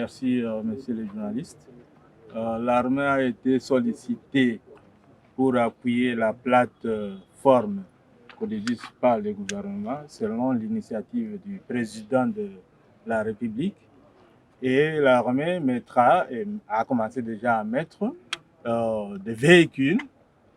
merci, messieurs les journalistes. L'armée a été sollicitée pour appuyer la plateforme CODEDIS par le gouvernement selon l'initiative du président de la République. Et l'armée mettra, et a commencé déjà à mettre, des véhicules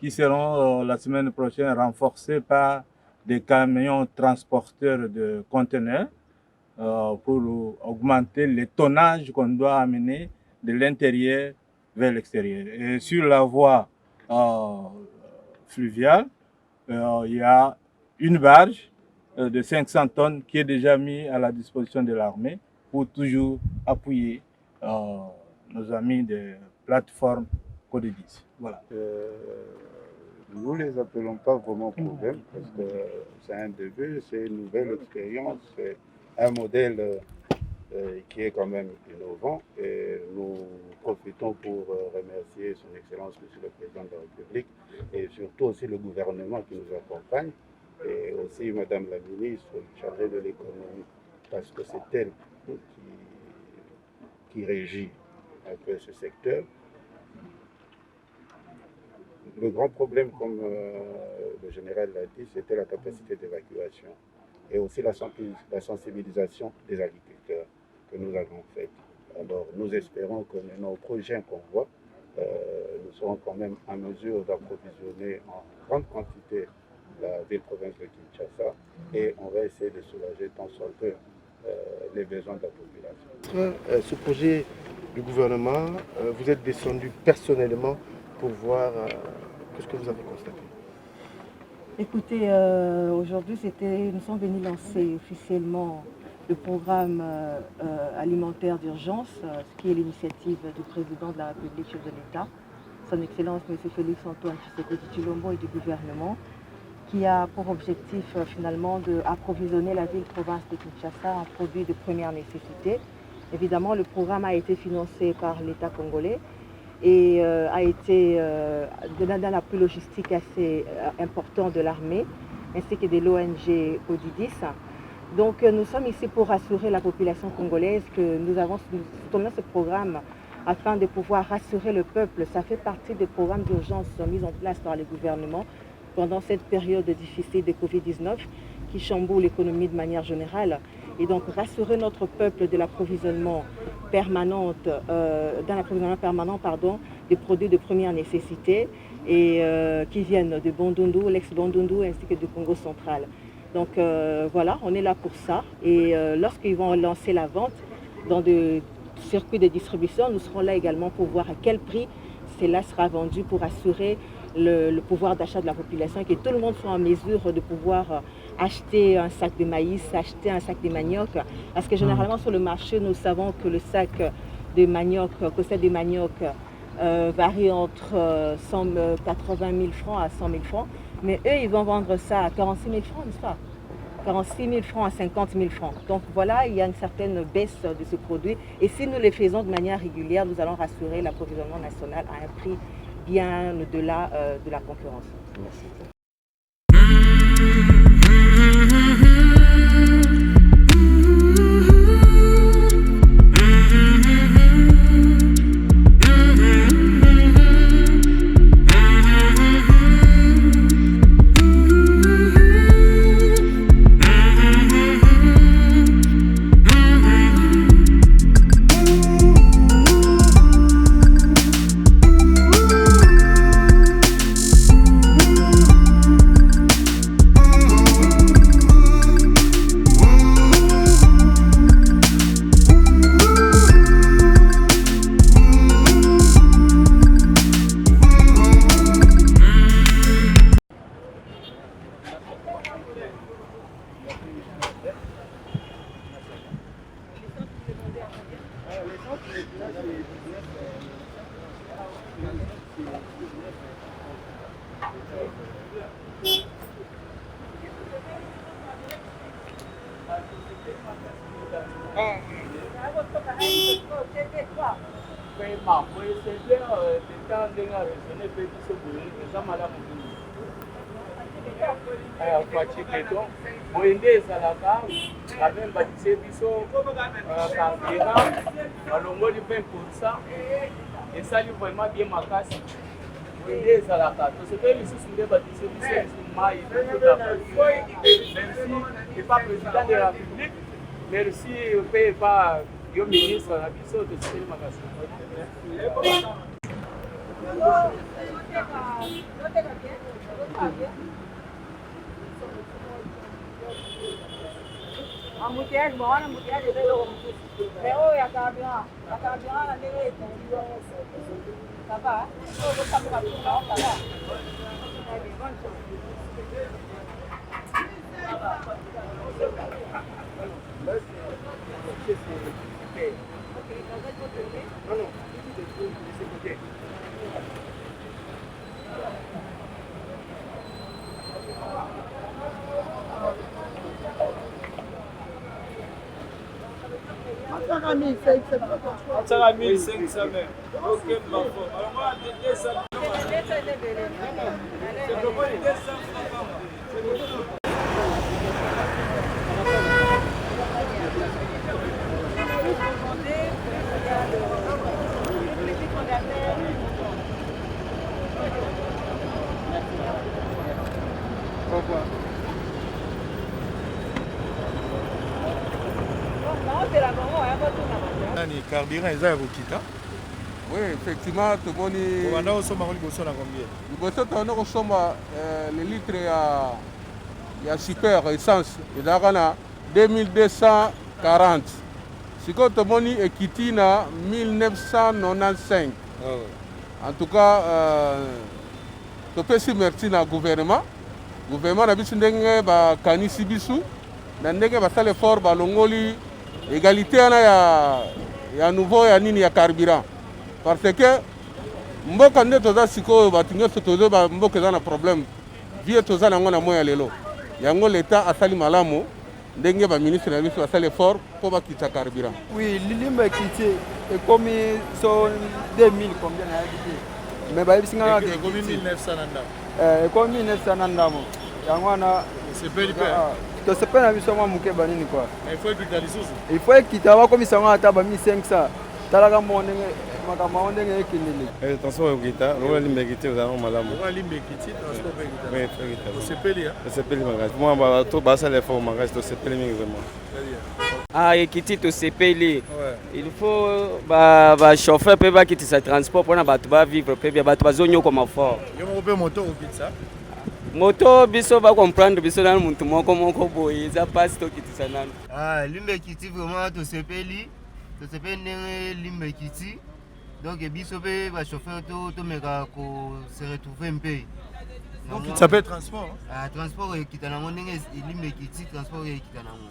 qui seront la semaine prochaine renforcés par des camions transporteurs de conteneurs pour augmenter le tonnage qu'on doit amener de l'intérieur vers l'extérieur. Et sur la voie fluviale, il y a une barge de 500 tonnes qui est déjà mise à la disposition de l'armée pour toujours appuyer nos amis des plateformes CODEDIS. Voilà. Nous ne les appelons pas vraiment problème parce que c'est un début, c'est une nouvelle expérience, c'est un modèle qui est quand même innovant et nous profitons pour remercier son Excellence Monsieur le Président de la République et surtout aussi le gouvernement qui nous accompagne et aussi Madame la Ministre chargée de l'économie parce que c'est elle qui régit un peu ce secteur. Le grand problème, comme le général l'a dit, c'était la capacité d'évacuation et aussi la sensibilisation des agriculteurs que nous avons faite. Alors nous espérons que maintenant au prochain convoi, nous serons quand même en mesure d'approvisionner en grande quantité la ville-province de Kinshasa et on va essayer de soulager tant soit peu les besoins de la population. Ce projet du gouvernement, vous êtes descendu personnellement pour voir ce que vous avez constaté. Écoutez, aujourd'hui, nous sommes venus lancer officiellement le programme alimentaire d'urgence, ce qui est l'initiative du président de la République, chef de l'État, son Excellence M. Félix-Antoine Tshisekedi Tshilombo et du gouvernement, qui a pour objectif finalement d'approvisionner la ville-province de Kinshasa en produits de première nécessité. Évidemment, le programme a été financé par l'État congolais et a été dans l'appui logistique assez important de l'armée ainsi que de l'ONG CODEDIS. Donc nous sommes ici pour rassurer la population congolaise que nous soutenons ce programme afin de pouvoir rassurer le peuple. Ça fait partie des programmes d'urgence mis en place par le gouvernement pendant cette période difficile de Covid-19 qui chamboule l'économie de manière générale. Et donc rassurer notre peuple de l'approvisionnement permanent, des produits de première nécessité et qui viennent de Bandundu, l'ex-Bandundu ainsi que du Congo central. Donc voilà, on est là pour ça. Et lorsqu'ils vont lancer la vente dans des circuits de distribution, nous serons là également pour voir à quel prix cela sera vendu pour assurer le pouvoir d'achat de la population et que tout le monde soit en mesure de pouvoir acheter un sac de maïs, acheter un sac de manioc. Parce que généralement sur le marché, nous savons que le sac de manioc, varie entre 80 000 francs à 100 000 francs. Mais eux, ils vont vendre ça à 46 000 francs, n'est-ce pas? 46 000 francs à 50 000 francs. Donc voilà, il y a une certaine baisse de ce produit. Et si nous les faisons de manière régulière, nous allons rassurer l'approvisionnement national à un prix bien au-delà de la concurrence. Merci. voiture béton boyende ezalaka quand batise biso carburant balongoli 20%, esali vraiment bien makasi boyende ezalaka tosepeli lisusu nde batise biso mai merci epa président de la République, merci mpe epa yo ministre na biso tosepeli makasi. Embouteillage, bon, embouteillage, c'est l'eau. Mais oh, il y a carburant. La carburant, la télé, ça va, hein? Ça va. Bonne chose. Non, non, de ce côté. Ataka 1500 même. Ok, ma foi. Alors moi, 200. C'est pourquoi les 200 Nani carburant eza ya kokita. Oui, effectivement, tout le monde est... Obanda osomba ko liboso na combien? Liboso tono kosomba le litre ya super essence ezalaka na 2240. Sikoyo tomoni ekiti na 1995. En tout cas, topesi merci na gouvernement. Gouvernement na biso ndenge bakanisi biso na ndenge basala effort balongoli égalité wana ya nouveau ya nini ya carburant. Parce que mboka nde toza sikoyo bato nyonso tozo mboka eza na problème vie toza nango na moya lelo yango l'État asali malamu ndenge baministre na biso basala effort mpo bakita carburant. Oui, lilimba ekiti ekomi so 2000 combien na yakiti mais bayebisi nga ekomi 1900 na ndamo. Ekomi 1900 na ndamo yango wana Sepeli pe. tosepeli na biso mwa moke banini kwa. Il faut ekita lisusu. Il faut ekita bakomisa ngo ata ba 1500 talaka mo ndenge makambo ndenge ekindeli. Transport ekita lokola limba ekiti ozalaka malamu. Lokola limba ekiti transport ekita. Oui, ekita. Tosepeli ya. Tosepeli makasi. Mwa bato basala effort makasi tosepeli mingi vraiment. Ekiti tosepeli. Il faut ba chauffeur pe bakitisa transport mpona bato bavivre mpe bia bato bazonyokoma fort. Yo moko mpe moto okitisa. Moto biso bacomprendre biso nanu muntu moko boye eza mpasi tokitisa nanu. Limba ekiti vraiment tosepeli ndenge limba ekiti donc biso mpe bachauffeur tomeka kose retrouve mpe. Donc ça s'appelle transport. Transport ekita nango ndenge limba ekiti transport ekita nango.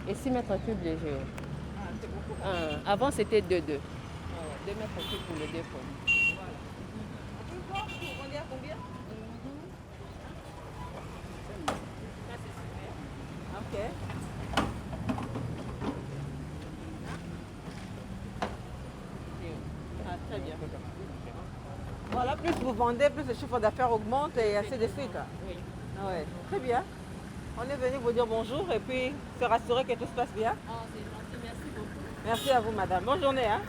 Et 6 mètres cubes de géo. C'est beaucoup. Avant c'était 2 mètres cubes pour le dépôt. On est à combien? Ok. Très bien. Voilà, plus vous vendez, plus le chiffre d'affaires augmente et ainsi de suite. Oui. Ah ouais. Très bien. On est venu vous dire bonjour et puis se rassurer que tout se passe bien. C'est gentil, merci beaucoup. Merci à vous, madame. Bonne journée. Hein.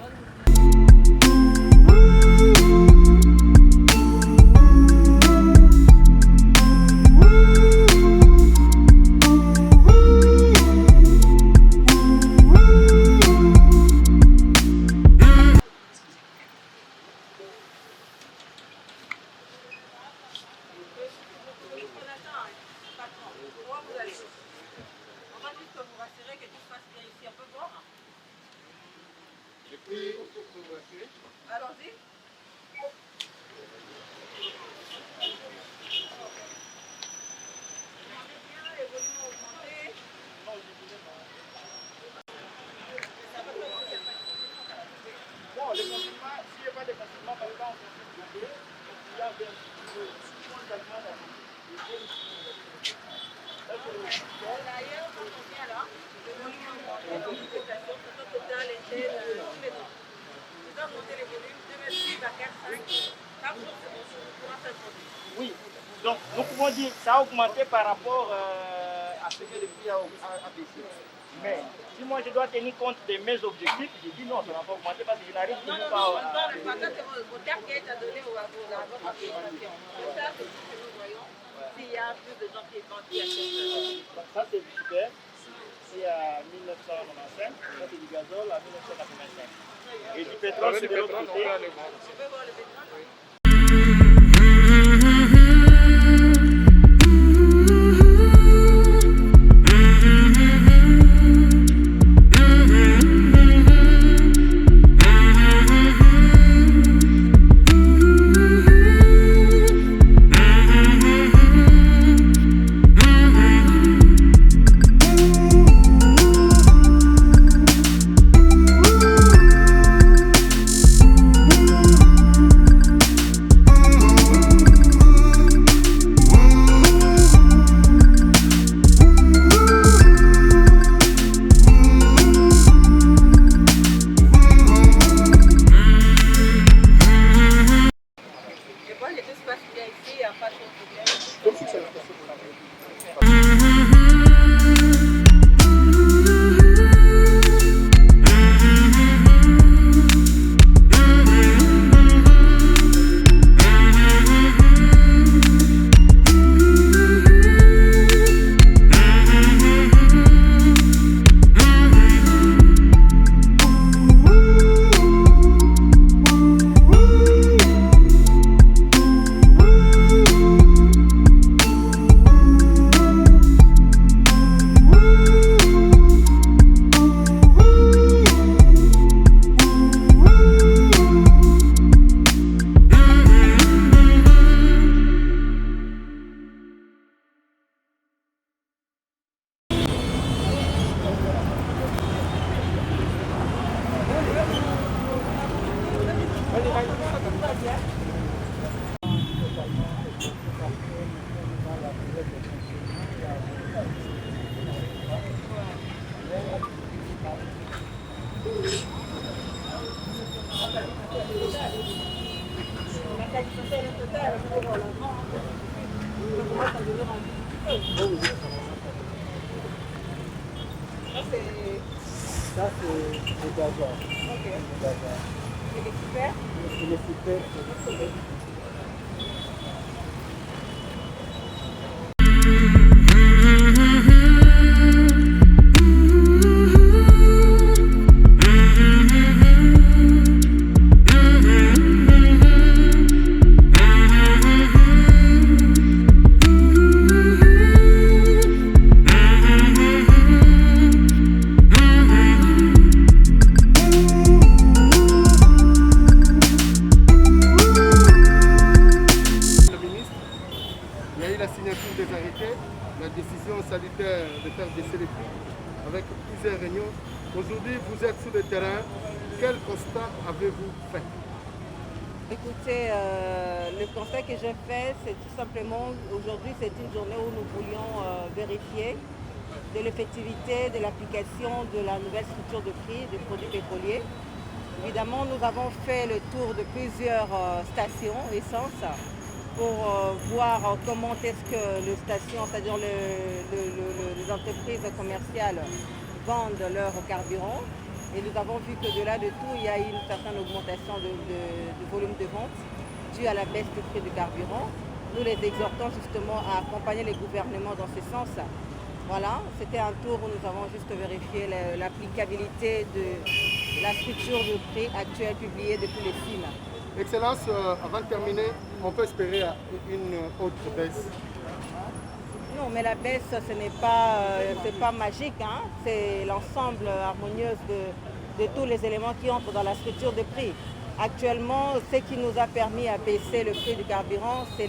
Et puis, Oui, donc nous pouvons dire que ça a augmenté par rapport à ce que le prix a baissé. Mais si moi je dois tenir compte de mes objectifs, je dis non, ça va pas augmenter parce que je n'arrive toujours pas à... Au terme qui est donné à votre application. Ça, c'est ce que nous voyons. S'il y a plus de gens qui achètent. Ça, c'est du super. C'est à 1995. Ça, c'est du gazole à 1985. Et du pétrole, c'est de l'autre côté. On peut voir le pétrole. Ça, c'est le gazon. Ok. Le gazon. Et les super? Et les super, salutaire de faire baisser les prix avec plusieurs réunions. Aujourd'hui, vous êtes sur le terrain. Quel constat avez-vous fait? Écoutez, le constat que j'ai fait, c'est tout simplement, aujourd'hui c'est une journée où nous voulions vérifier de l'effectivité de l'application de la nouvelle structure de prix des produits pétroliers. Évidemment, nous avons fait le tour de plusieurs stations essence pour voir comment est-ce que les stations, c'est-à-dire les entreprises commerciales vendent leur carburant. Et nous avons vu que de là de tout, il y a eu une certaine augmentation de volume de vente due à la baisse du prix du carburant. Nous les exhortons justement à accompagner les gouvernements dans ce sens. Voilà, c'était un tour où nous avons juste vérifié l'applicabilité de la structure de prix actuelle publiée depuis les films. Excellence, avant de terminer, on peut espérer une autre baisse? Non, mais la baisse, ce n'est pas magique, hein? C'est l'ensemble harmonieux de tous les éléments qui entrent dans la structure de prix. Actuellement, ce qui nous a permis à baisser le prix du carburant, c'est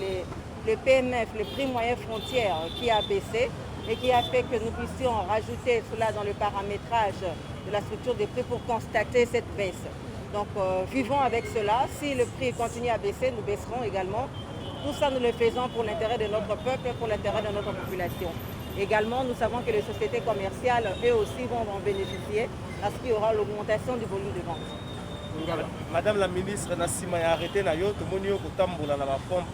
le PMF, le prix moyen frontière, qui a baissé et qui a fait que nous puissions rajouter cela dans le paramétrage de la structure des prix pour constater cette baisse. Donc vivons avec cela. Si le prix continue à baisser, nous baisserons également. Tout ça, nous le faisons pour l'intérêt de notre peuple et pour l'intérêt de notre population. Également, nous savons que les sociétés commerciales, eux aussi, vont en bénéficier parce qu'il y aura l'augmentation du volume de vente. Madame la ministre, Nassima a arrêté na yo, tout le monde a tamboula na la pompe,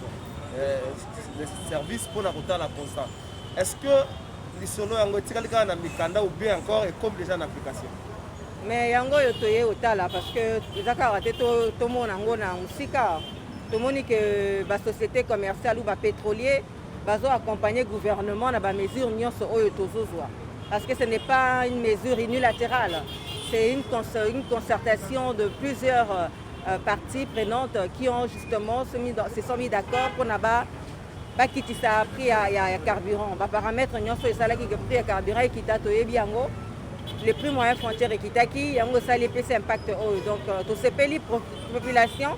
le service pour la constant. Est-ce que les solos ont été na mikanda ou bien encore et comme déjà en application? Mais yango yo toye otala parce que ezaka raté to mona ngo na musika. To moni que ba société commerciale ou ba pétrolier bazo accompagner gouvernement na ba mesure nyonso oyo tozozwa. Parce que ce n'est pas une mesure unilatérale. C'est une concertation de plusieurs parties prenantes qui ont justement se sont mis d'accord pour naba quitter ça prix à carburant. Ba paramètre nyonso esala ki prix à carburant et kita toyebi yango. Les prix moyens frontières et kitaki yango ça les PC impact oyo. Donc tout ce pays population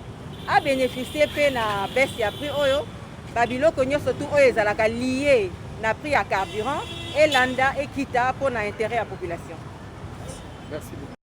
a bénéficié pe na baisse ya prix oyo. Babiloko nyonso tout oyo ezalaka lié na prix à carburant et landa et kita pour na intérêt à la population. Merci beaucoup.